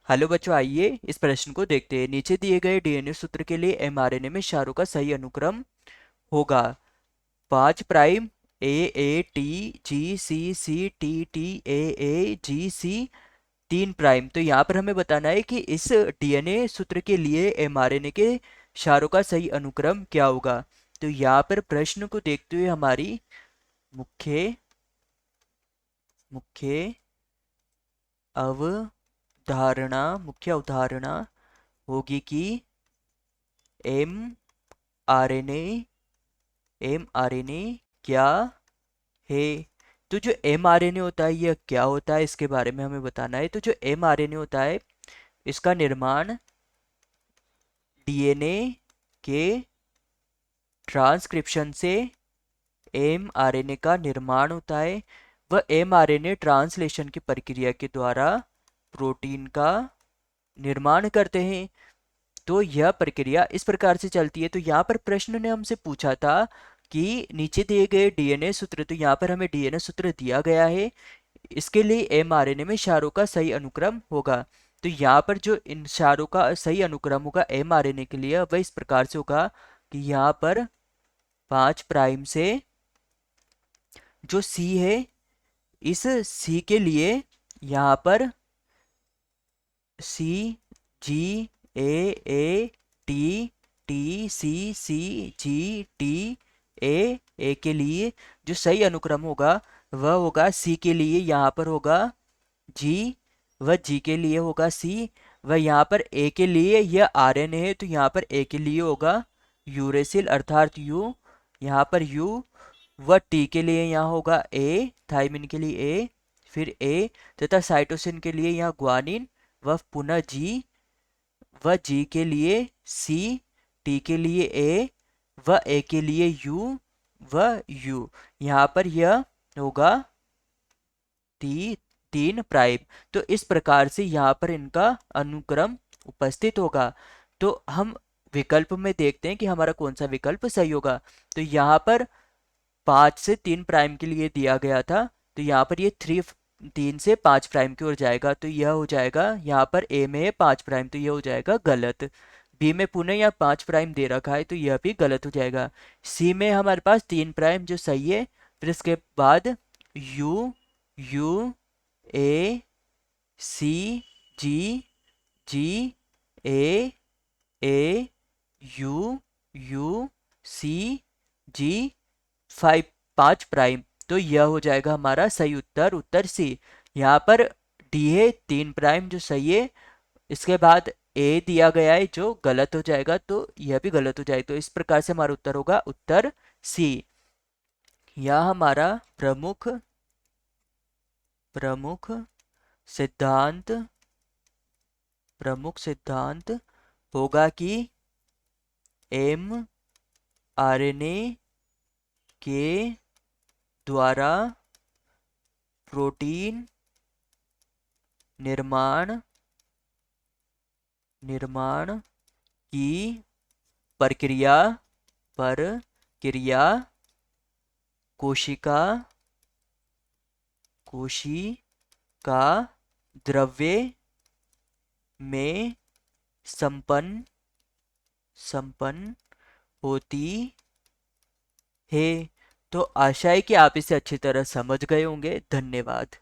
Hello बच्चों, आइए इस प्रश्न को देखते हैं। नीचे दिए गए डीएनए सूत्र के लिए एमआरएनए में क्षारों का सही अनुक्रम होगा। 5 prime A A T G C C T T A G C 3 prime. तो यहाँ पर हमें बताना है कि इस डीएनए सूत्र के लिए एमआरएनए के क्षारों का सही अनुक्रम क्या होगा। तो यहाँ पर प्रश्न को देखते हुए हमारी मुख्य मुख्य मुख्य अवधारणा होगी कि एम आर एन ए क्या है। तो जो एम आर एन ए होता है यह क्या होता है, इसके बारे में हमें बताना है। तो जो एम आर एन ए होता है इसका निर्माण डीएनए के ट्रांसक्रिप्शन से एम आर एन ए का निर्माण होता है। वह M R N A translation की प्रक्रिया के द्वारा प्रोटीन का निर्माण करते हैं। तो यह प्रक्रिया इस प्रकार से चलती है। तो यहाँ पर प्रश्न ने हमसे पूछा था कि नीचे दिए गए डीएनए सूत्र, तो यहाँ पर हमें डीएनए सूत्र दिया गया है, इसके लिए एमआरएनए में क्षारों का सही अनुक्रम होगा। तो यहाँ पर जो इन क्षारों का सही अनुक्रम होगा एमआरएनए के लिए वह इस प्रकार से होगा कि यहाँ पर 5 प्राइम से जो सी है, इस सी के लिए यहाँ पर C G A T T C C G T A के लिए जो सही अनुक्रम होगा वह होगा सी के लिए यहाँ पर होगा जी, वह जी के लिए होगा सी, वह यहाँ पर ए के लिए यह आरएनए है तो यहाँ पर ए के लिए होगा यूरेसिल अर्थात यू, यहाँ पर यू। वह टी के लिए यहाँ होगा ए, थाइमिन के लिए ए, फिर ए, तथा साइटोसिन के लिए यहाँ ग्वानिन, वह पुनः जी, वह जी के लिए सी, टी के लिए ए, वह ए के लिए यू, वह यू। यहाँ पर यह होगा 3 प्राइम। तो इस प्रकार से यहाँ पर इनका अनुक्रम उपस्थित होगा। तो हम विकल्प में देखते हैं कि हमारा कौन सा विकल्प सही होगा। तो यहाँ पर 5 से 3 प्राइम के लिए दिया गया था, तो यहाँ पर ये 3 से 5 प्राइम की ओर जाएगा, तो यह हो जाएगा यहाँ पर ए में है 5 प्राइम, तो यह हो जाएगा गलत। बी में पुनः यहाँ 5 प्राइम दे रखा है तो यह भी गलत हो जाएगा। सी में हमारे पास 3 प्राइम जो सही है, फिर इसके बाद U U A C G G A A U U C G 5 prime. तो यह हो जाएगा हमारा सही उत्तर, उत्तर सी। यहाँ पर डी है 3 प्राइम जो सही है, इसके बाद ए दिया गया है जो गलत हो जाएगा, तो यह भी गलत हो जाएगा। तो इस प्रकार से हमारा उत्तर होगा उत्तर सी। यह हमारा प्रमुख प्रमुख सिद्धांत प्रमुख सिद्धांत होगा कि एम आरएनए के द्वारा प्रोटीन निर्माण की प्रक्रिया प्रक्रिया कोशिका द्रव्य में संपन्न होती है। तो आशा है कि आप इसे अच्छी तरह समझ गए होंगे। धन्यवाद।